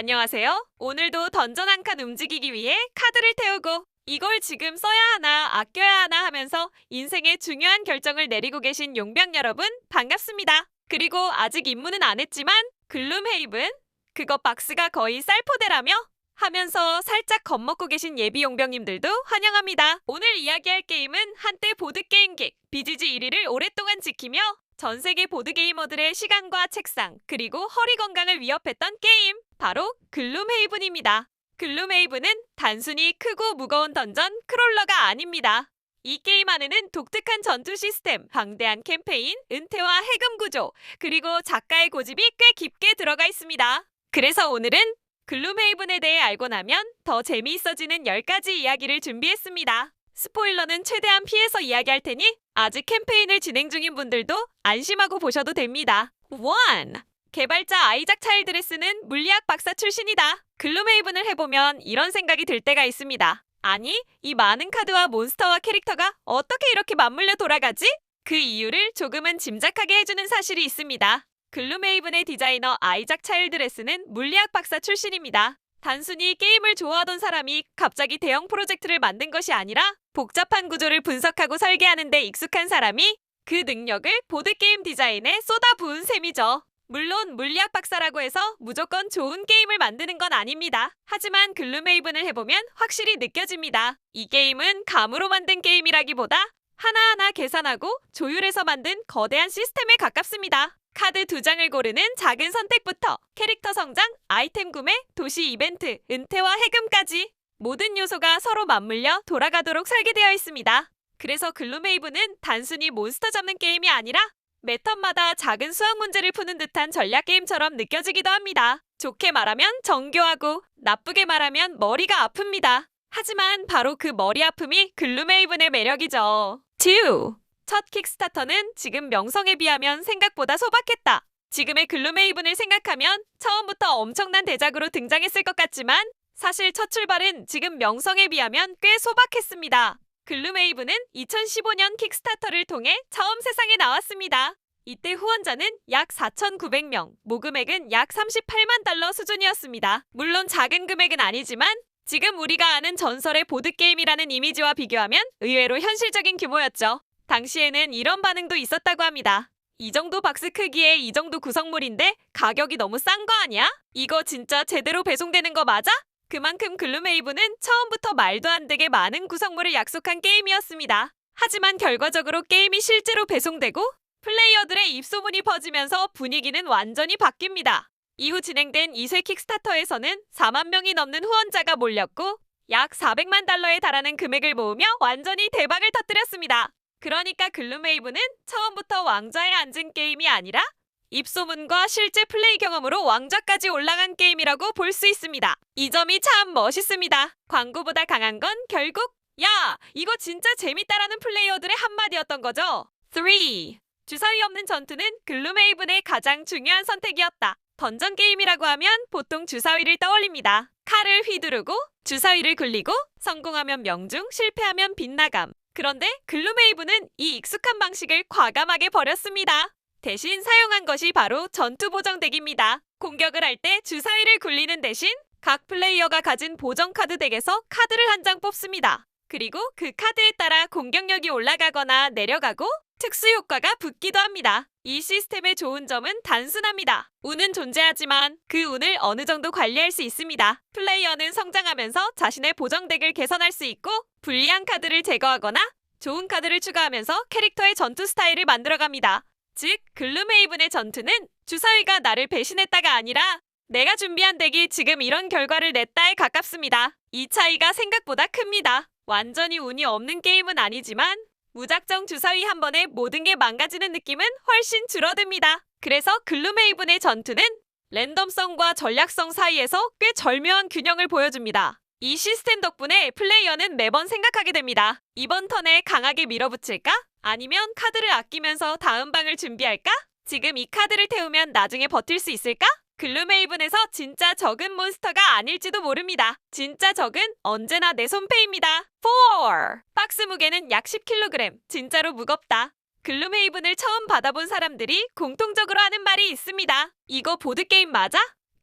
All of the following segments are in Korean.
안녕하세요. 오늘도 던전 한 칸 움직이기 위해 카드를 태우고 이걸 지금 써야 하나 아껴야 하나 하면서 인생의 중요한 결정을 내리고 계신 용병 여러분 반갑습니다. 그리고 아직 입문은 안 했지만 글룸헤이븐 그거 박스가 거의 쌀포대라며 하면서 살짝 겁먹고 계신 예비 용병님들도 환영합니다. 오늘 이야기할 게임은 한때 보드게임객 BGG 1위를 오랫동안 지키며 전 세계 보드게이머들의 시간과 책상 그리고 허리 건강을 위협했던 게임 바로 글룸헤이븐입니다. 글룸헤이븐은 단순히 크고 무거운 던전 크롤러가 아닙니다. 이 게임 안에는 독특한 전투 시스템, 방대한 캠페인, 은퇴와 해금 구조, 그리고 작가의 고집이 꽤 깊게 들어가 있습니다. 그래서 오늘은 글룸헤이븐에 대해 알고 나면 더 재미있어지는 10가지 이야기를 준비했습니다. 스포일러는 최대한 피해서 이야기할 테니 아직 캠페인을 진행 중인 분들도 안심하고 보셔도 됩니다. 1. 개발자 아이작 차일드레스는 물리학 박사 출신이다. 글룸헤이븐을 해보면 이런 생각이 들 때가 있습니다. 아니, 이 많은 카드와 몬스터와 캐릭터가 어떻게 이렇게 맞물려 돌아가지? 그 이유를 조금은 짐작하게 해주는 사실이 있습니다. 글룸헤이븐의 디자이너 아이작 차일드레스는 물리학 박사 출신입니다. 단순히 게임을 좋아하던 사람이 갑자기 대형 프로젝트를 만든 것이 아니라 복잡한 구조를 분석하고 설계하는 데 익숙한 사람이 그 능력을 보드게임 디자인에 쏟아부은 셈이죠. 물론 물리학 박사라고 해서 무조건 좋은 게임을 만드는 건 아닙니다. 하지만 글룸헤이븐을 해보면 확실히 느껴집니다. 이 게임은 감으로 만든 게임이라기보다 하나하나 계산하고 조율해서 만든 거대한 시스템에 가깝습니다. 카드 2장을 고르는 작은 선택부터 캐릭터 성장, 아이템 구매, 도시 이벤트, 은퇴와 해금까지 모든 요소가 서로 맞물려 돌아가도록 설계되어 있습니다. 그래서 글룸헤이븐은 단순히 몬스터 잡는 게임이 아니라 매 턴마다 작은 수학 문제를 푸는 듯한 전략 게임처럼 느껴지기도 합니다. 좋게 말하면 정교하고 나쁘게 말하면 머리가 아픕니다. 하지만 바로 그 머리 아픔이 글룸헤이븐의 매력이죠. 2. 첫 킥스타터는 지금 명성에 비하면 생각보다 소박했다. 지금의 글룸헤이븐을 생각하면 처음부터 엄청난 대작으로 등장했을 것 같지만 사실 첫 출발은 지금 명성에 비하면 꽤 소박했습니다. 글룸헤이븐은 2015년 킥스타터를 통해 처음 세상에 나왔습니다. 이때 후원자는 약 4,900명, 모금액은 약 38만 달러 수준이었습니다. 물론 작은 금액은 아니지만 지금 우리가 아는 전설의 보드게임이라는 이미지와 비교하면 의외로 현실적인 규모였죠. 당시에는 이런 반응도 있었다고 합니다. 이 정도 박스 크기에 이 정도 구성물인데 가격이 너무 싼 거 아니야? 이거 진짜 제대로 배송되는 거 맞아? 그만큼 글룸헤이븐은 처음부터 말도 안 되게 많은 구성물을 약속한 게임이었습니다. 하지만 결과적으로 게임이 실제로 배송되고 플레이어들의 입소문이 퍼지면서 분위기는 완전히 바뀝니다. 이후 진행된 2세 킥스타터에서는 4만 명이 넘는 후원자가 몰렸고 약 400만 달러에 달하는 금액을 모으며 완전히 대박을 터뜨렸습니다. 그러니까 글룸헤이븐은 처음부터 왕좌에 앉은 게임이 아니라 입소문과 실제 플레이 경험으로 왕좌까지 올라간 게임이라고 볼 수 있습니다. 이 점이 참 멋있습니다. 광고보다 강한 건 결국 야, 이거 진짜 재밌다라는 플레이어들의 한마디였던 거죠. 3. 주사위 없는 전투는 글룸헤이븐의 가장 중요한 선택이었다. 던전 게임이라고 하면 보통 주사위를 떠올립니다. 칼을 휘두르고 주사위를 굴리고 성공하면 명중, 실패하면 빗나감. 그런데 글룸헤이븐은 이 익숙한 방식을 과감하게 버렸습니다. 대신 사용한 것이 바로 전투 보정 덱입니다. 공격을 할 때 주사위를 굴리는 대신 각 플레이어가 가진 보정 카드 덱에서 카드를 한 장 뽑습니다. 그리고 그 카드에 따라 공격력이 올라가거나 내려가고 특수 효과가 붙기도 합니다. 이 시스템의 좋은 점은 단순합니다. 운은 존재하지만 그 운을 어느 정도 관리할 수 있습니다. 플레이어는 성장하면서 자신의 보정 덱을 개선할 수 있고 불리한 카드를 제거하거나 좋은 카드를 추가하면서 캐릭터의 전투 스타일을 만들어갑니다. 즉, 글룸헤이븐의 전투는 주사위가 나를 배신했다가 아니라 내가 준비한 덱이 지금 이런 결과를 냈다에 가깝습니다. 이 차이가 생각보다 큽니다. 완전히 운이 없는 게임은 아니지만 무작정 주사위 한 번에 모든 게 망가지는 느낌은 훨씬 줄어듭니다. 그래서 글룸헤이븐의 전투는 랜덤성과 전략성 사이에서 꽤 절묘한 균형을 보여줍니다. 이 시스템 덕분에 플레이어는 매번 생각하게 됩니다. 이번 턴에 강하게 밀어붙일까? 아니면 카드를 아끼면서 다음 방을 준비할까? 지금 이 카드를 태우면 나중에 버틸 수 있을까? 글룸헤이븐에서 진짜 적은 몬스터가 아닐지도 모릅니다. 진짜 적은 언제나 내 손패입니다. 4. 박스 무게는 약 10kg. 진짜로 무겁다. 글룸헤이븐을 처음 받아본 사람들이 공통적으로 하는 말이 있습니다. 이거 보드게임 맞아?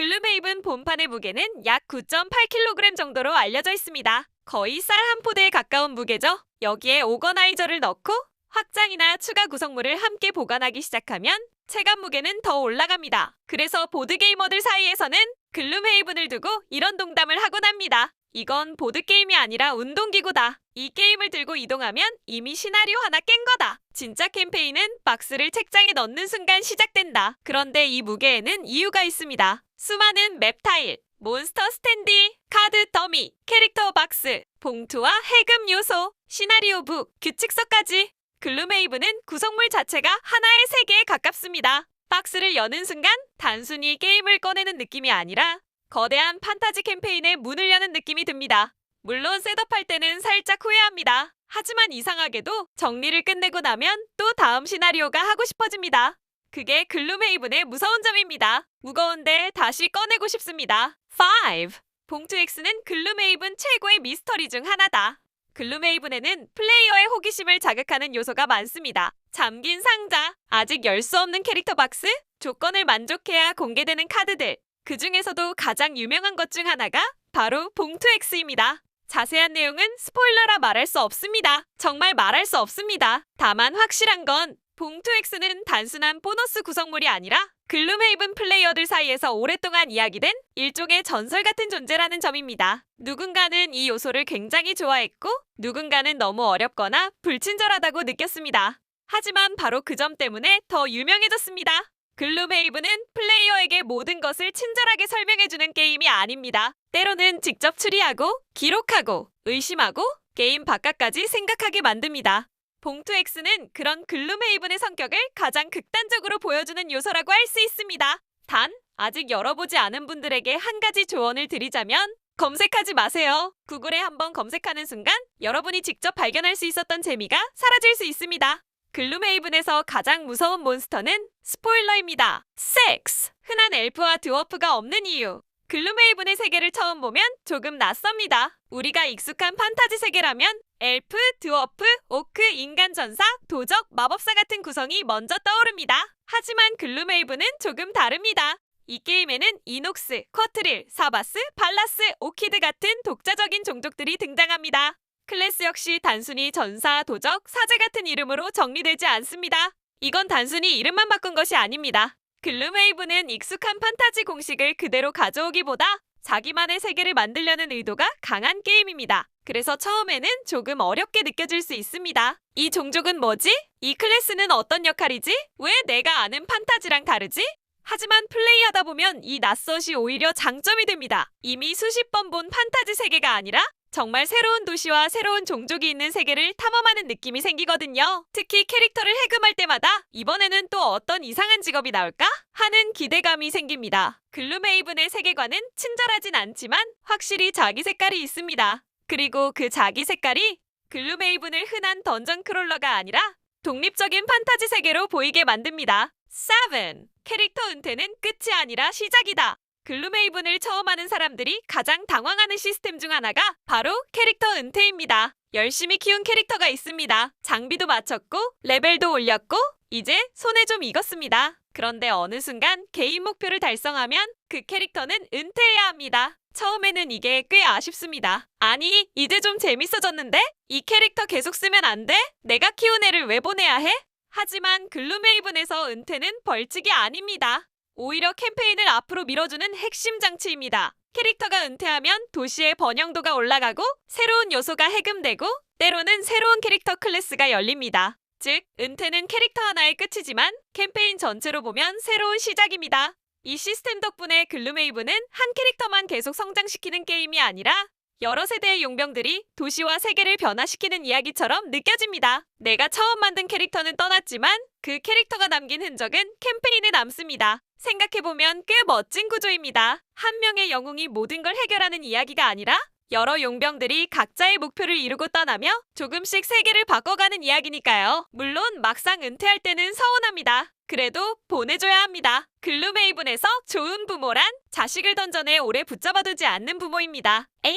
글루메이븐 본판의 무게는 약 9.8kg 정도로 알려져 있습니다. 거의 쌀 한 포대에 가까운 무게죠. 여기에 오거나이저를 넣고 확장이나 추가 구성물을 함께 보관하기 시작하면 체감 무게는 더 올라갑니다. 그래서 보드게이머들 사이에서는 글룸헤이븐을 두고 이런 농담을 하곤 합니다. 이건 보드게임이 아니라 운동기구다. 이 게임을 들고 이동하면 이미 시나리오 하나 깬 거다. 진짜 캠페인은 박스를 책장에 넣는 순간 시작된다. 그런데 이 무게에는 이유가 있습니다. 수많은 맵 타일, 몬스터 스탠디, 카드 더미, 캐릭터 박스, 봉투와 해금 요소, 시나리오북, 규칙서까지. 글룸헤이븐은 구성물 자체가 하나의 세계에 가깝습니다. 박스를 여는 순간 단순히 게임을 꺼내는 느낌이 아니라 거대한 판타지 캠페인에 문을 여는 느낌이 듭니다. 물론 셋업할 때는 살짝 후회합니다. 하지만 이상하게도 정리를 끝내고 나면 또 다음 시나리오가 하고 싶어집니다. 그게 글룸헤이븐의 무서운 점입니다. 무거운데 다시 꺼내고 싶습니다. 5. 봉투 X는 글룸헤이븐 최고의 미스터리 중 하나다. 글룸헤이븐에는 플레이어의 호기심을 자극하는 요소가 많습니다. 잠긴 상자, 아직 열 수 없는 캐릭터 박스, 조건을 만족해야 공개되는 카드들. 그 중에서도 가장 유명한 것 중 하나가 바로 봉투 X입니다. 자세한 내용은 스포일러라 말할 수 없습니다. 정말 말할 수 없습니다. 다만 확실한 건 봉투 X는 단순한 보너스 구성물이 아니라 글룸헤이븐 플레이어들 사이에서 오랫동안 이야기된 일종의 전설 같은 존재라는 점입니다. 누군가는 이 요소를 굉장히 좋아했고 누군가는 너무 어렵거나 불친절하다고 느꼈습니다. 하지만 바로 그 점 때문에 더 유명해졌습니다. 글룸헤이븐은 플레이어에게 모든 것을 친절하게 설명해주는 게임이 아닙니다. 때로는 직접 추리하고, 기록하고, 의심하고, 게임 바깥까지 생각하게 만듭니다. 봉투 X는 그런 글룸헤이븐의 성격을 가장 극단적으로 보여주는 요소라고 할 수 있습니다. 단, 아직 열어보지 않은 분들에게 한 가지 조언을 드리자면 검색하지 마세요. 구글에 한번 검색하는 순간 여러분이 직접 발견할 수 있었던 재미가 사라질 수 있습니다. 글룸헤이븐에서 가장 무서운 몬스터는 스포일러입니다. 6. 흔한 엘프와 드워프가 없는 이유. 글룸헤이븐의 세계를 처음 보면 조금 낯섭니다. 우리가 익숙한 판타지 세계라면 엘프, 드워프, 오크, 인간 전사, 도적, 마법사 같은 구성이 먼저 떠오릅니다. 하지만 글룸헤이븐은 조금 다릅니다. 이 게임에는 이녹스, 쿼트릴, 사바스, 발라스, 오키드 같은 독자적인 종족들이 등장합니다. 클래스 역시 단순히 전사, 도적, 사제 같은 이름으로 정리되지 않습니다. 이건 단순히 이름만 바꾼 것이 아닙니다. 글룸헤이븐은 익숙한 판타지 공식을 그대로 가져오기보다 자기만의 세계를 만들려는 의도가 강한 게임입니다. 그래서 처음에는 조금 어렵게 느껴질 수 있습니다. 이 종족은 뭐지? 이 클래스는 어떤 역할이지? 왜 내가 아는 판타지랑 다르지? 하지만 플레이하다 보면 이 낯섦이 오히려 장점이 됩니다. 이미 수십 번 본 판타지 세계가 아니라 정말 새로운 도시와 새로운 종족이 있는 세계를 탐험하는 느낌이 생기거든요. 특히 캐릭터를 해금할 때마다 이번에는 또 어떤 이상한 직업이 나올까? 하는 기대감이 생깁니다. 글룸헤이븐의 세계관은 친절하진 않지만 확실히 자기 색깔이 있습니다. 그리고 그 자기 색깔이 글룸헤이븐을 흔한 던전 크롤러가 아니라 독립적인 판타지 세계로 보이게 만듭니다. 7. 캐릭터 은퇴는 끝이 아니라 시작이다. 글룸헤이븐을 처음 하는 사람들이 가장 당황하는 시스템 중 하나가 바로 캐릭터 은퇴입니다. 열심히 키운 캐릭터가 있습니다. 장비도 맞췄고 레벨도 올렸고 이제 손에 좀 익었습니다. 그런데 어느 순간 개인 목표를 달성하면 그 캐릭터는 은퇴해야 합니다. 처음에는 이게 꽤 아쉽습니다. 아니, 이제 좀 재밌어졌는데? 이 캐릭터 계속 쓰면 안 돼? 내가 키운 애를 왜 보내야 해? 하지만 글룸헤이븐에서 은퇴는 벌칙이 아닙니다. 오히려 캠페인을 앞으로 밀어주는 핵심 장치입니다. 캐릭터가 은퇴하면 도시의 번영도가 올라가고 새로운 요소가 해금되고 때로는 새로운 캐릭터 클래스가 열립니다. 즉, 은퇴는 캐릭터 하나의 끝이지만 캠페인 전체로 보면 새로운 시작입니다. 이 시스템 덕분에 글룸헤이븐은 한 캐릭터만 계속 성장시키는 게임이 아니라 여러 세대의 용병들이 도시와 세계를 변화시키는 이야기처럼 느껴집니다. 내가 처음 만든 캐릭터는 떠났지만 그 캐릭터가 남긴 흔적은 캠페인에 남습니다. 생각해보면 꽤 멋진 구조입니다. 한 명의 영웅이 모든 걸 해결하는 이야기가 아니라 여러 용병들이 각자의 목표를 이루고 떠나며 조금씩 세계를 바꿔가는 이야기니까요. 물론 막상 은퇴할 때는 서운합니다. 그래도 보내줘야 합니다. 글룸헤이븐에서 좋은 부모란 자식을 던전에 오래 붙잡아두지 않는 부모입니다. 8.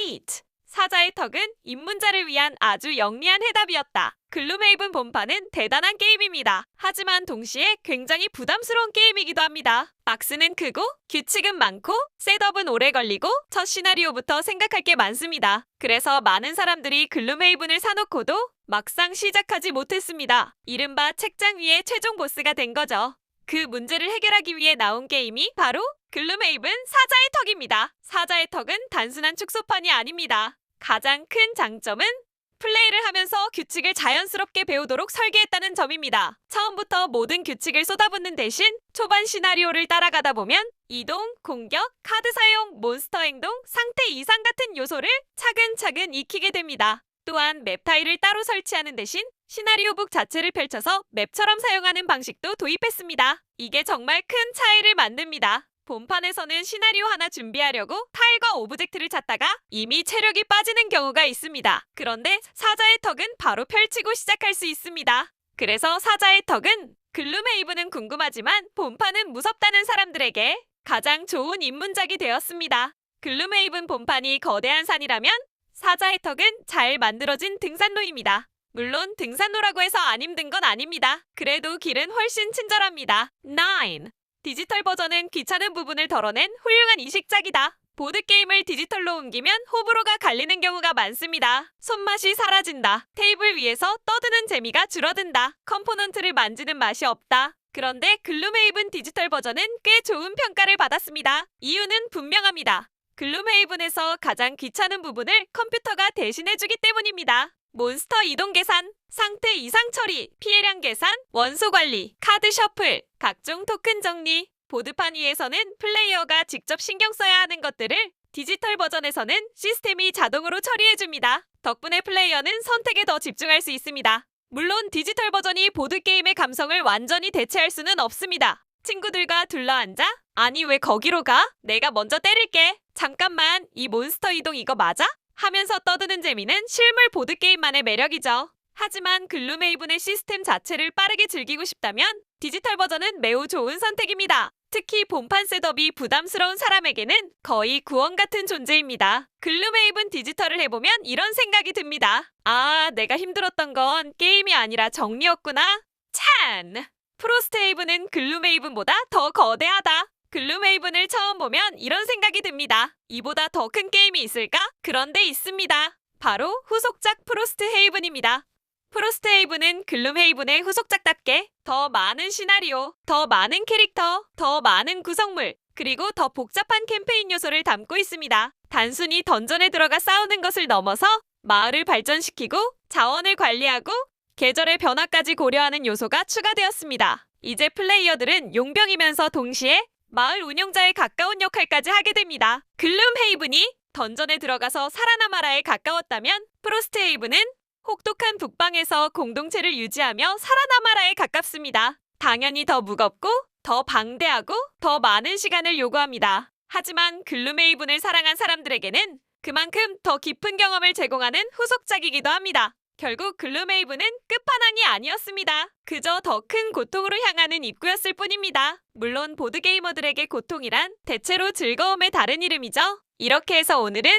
사자의 턱은 입문자를 위한 아주 영리한 해답이었다. 글룸헤이븐 본판은 대단한 게임입니다. 하지만 동시에 굉장히 부담스러운 게임이기도 합니다. 박스는 크고 규칙은 많고 셋업은 오래 걸리고 첫 시나리오부터 생각할 게 많습니다. 그래서 많은 사람들이 글룸헤이븐을 사놓고도 막상 시작하지 못했습니다. 이른바 책장 위에 최종 보스가 된 거죠. 그 문제를 해결하기 위해 나온 게임이 바로 글룸헤이븐 사자의 턱입니다. 사자의 턱은 단순한 축소판이 아닙니다. 가장 큰 장점은 플레이를 하면서 규칙을 자연스럽게 배우도록 설계했다는 점입니다. 처음부터 모든 규칙을 쏟아붓는 대신 초반 시나리오를 따라가다 보면 이동, 공격, 카드 사용, 몬스터 행동, 상태 이상 같은 요소를 차근차근 익히게 됩니다. 또한 맵 타일을 따로 설치하는 대신 시나리오북 자체를 펼쳐서 맵처럼 사용하는 방식도 도입했습니다. 이게 정말 큰 차이를 만듭니다. 본판에서는 시나리오 하나 준비하려고 타일과 오브젝트를 찾다가 이미 체력이 빠지는 경우가 있습니다. 그런데 사자의 턱은 바로 펼치고 시작할 수 있습니다. 그래서 사자의 턱은 글룸헤이븐은 궁금하지만 본판은 무섭다는 사람들에게 가장 좋은 입문작이 되었습니다. 글룸헤이븐 본판이 거대한 산이라면 사자의 턱은 잘 만들어진 등산로입니다. 물론 등산로라고 해서 안 힘든 건 아닙니다. 그래도 길은 훨씬 친절합니다. 9. 디지털 버전은 귀찮은 부분을 덜어낸 훌륭한 이식작이다. 보드게임을 디지털로 옮기면 호불호가 갈리는 경우가 많습니다. 손맛이 사라진다. 테이블 위에서 떠드는 재미가 줄어든다. 컴포넌트를 만지는 맛이 없다. 그런데 글룸헤이븐 디지털 버전은 꽤 좋은 평가를 받았습니다. 이유는 분명합니다. 글룸헤이븐에서 가장 귀찮은 부분을 컴퓨터가 대신해주기 때문입니다. 몬스터 이동 계산, 상태 이상 처리, 피해량 계산, 원소 관리, 카드 셔플, 각종 토큰 정리, 보드판 위에서는 플레이어가 직접 신경 써야 하는 것들을 디지털 버전에서는 시스템이 자동으로 처리해줍니다. 덕분에 플레이어는 선택에 더 집중할 수 있습니다. 물론 디지털 버전이 보드게임의 감성을 완전히 대체할 수는 없습니다. 친구들과 둘러앉아 아니 왜 거기로 가? 내가 먼저 때릴게. 잠깐만 이 몬스터 이동 이거 맞아? 하면서 떠드는 재미는 실물 보드게임만의 매력이죠. 하지만 글룸헤이븐의 시스템 자체를 빠르게 즐기고 싶다면 디지털 버전은 매우 좋은 선택입니다. 특히 본판 셋업이 부담스러운 사람에게는 거의 구원 같은 존재입니다. 글룸헤이븐 디지털을 해보면 이런 생각이 듭니다. 아, 내가 힘들었던 건 게임이 아니라 정리였구나. 찬! 프로스트헤이븐은 글룸헤이븐보다 더 거대하다. 글룸헤이븐을 처음 보면 이런 생각이 듭니다. 이보다 더 큰 게임이 있을까? 그런데 있습니다. 바로 후속작 프로스트헤이븐입니다. 프로스트헤이븐은 글룸헤이븐의 후속작답게 더 많은 시나리오, 더 많은 캐릭터, 더 많은 구성물, 그리고 더 복잡한 캠페인 요소를 담고 있습니다. 단순히 던전에 들어가 싸우는 것을 넘어서 마을을 발전시키고 자원을 관리하고 계절의 변화까지 고려하는 요소가 추가되었습니다. 이제 플레이어들은 용병이면서 동시에 마을 운영자에 가까운 역할까지 하게 됩니다. 글룸헤이븐이 던전에 들어가서 살아남아라에 가까웠다면 프로스트헤이븐은 혹독한 북방에서 공동체를 유지하며 살아남아라에 가깝습니다. 당연히 더 무겁고 더 방대하고 더 많은 시간을 요구합니다. 하지만 글룸헤이븐을 사랑한 사람들에게는 그만큼 더 깊은 경험을 제공하는 후속작이기도 합니다. 결국 글룸헤이븐은 끝판왕이 아니었습니다. 그저 더 큰 고통으로 향하는 입구였을 뿐입니다. 물론 보드게이머들에게 고통이란 대체로 즐거움의 다른 이름이죠. 이렇게 해서 오늘은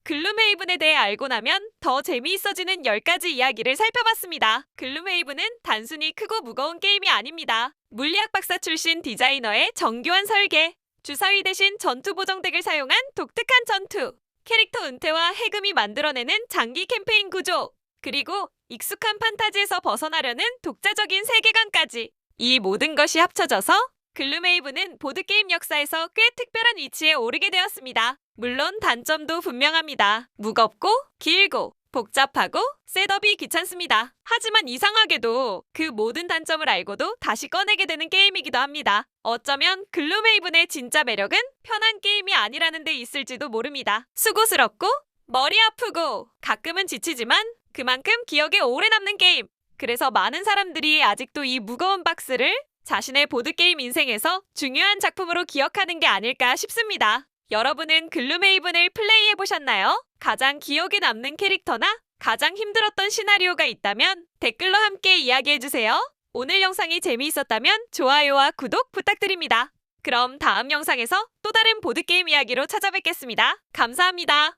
글룸헤이븐에 대해 알고 나면 더 재미있어지는 10가지 이야기를 살펴봤습니다. 글룸헤이븐은 단순히 크고 무거운 게임이 아닙니다. 물리학 박사 출신 디자이너의 정교한 설계, 주사위 대신 전투 보정덱을 사용한 독특한 전투, 캐릭터 은퇴와 해금이 만들어내는 장기 캠페인 구조, 그리고 익숙한 판타지에서 벗어나려는 독자적인 세계관까지 이 모든 것이 합쳐져서 글룸헤이븐은 보드게임 역사에서 꽤 특별한 위치에 오르게 되었습니다. 물론 단점도 분명합니다. 무겁고 길고 복잡하고 셋업이 귀찮습니다. 하지만 이상하게도 그 모든 단점을 알고도 다시 꺼내게 되는 게임이기도 합니다. 어쩌면 글룸헤이븐의 진짜 매력은 편한 게임이 아니라는 데 있을지도 모릅니다. 수고스럽고 머리 아프고 가끔은 지치지만 그만큼 기억에 오래 남는 게임. 그래서 많은 사람들이 아직도 이 무거운 박스를 자신의 보드게임 인생에서 중요한 작품으로 기억하는 게 아닐까 싶습니다. 여러분은 글룸헤이븐을 플레이해보셨나요? 가장 기억에 남는 캐릭터나 가장 힘들었던 시나리오가 있다면 댓글로 함께 이야기해주세요. 오늘 영상이 재미있었다면 좋아요와 구독 부탁드립니다. 그럼 다음 영상에서 또 다른 보드게임 이야기로 찾아뵙겠습니다. 감사합니다.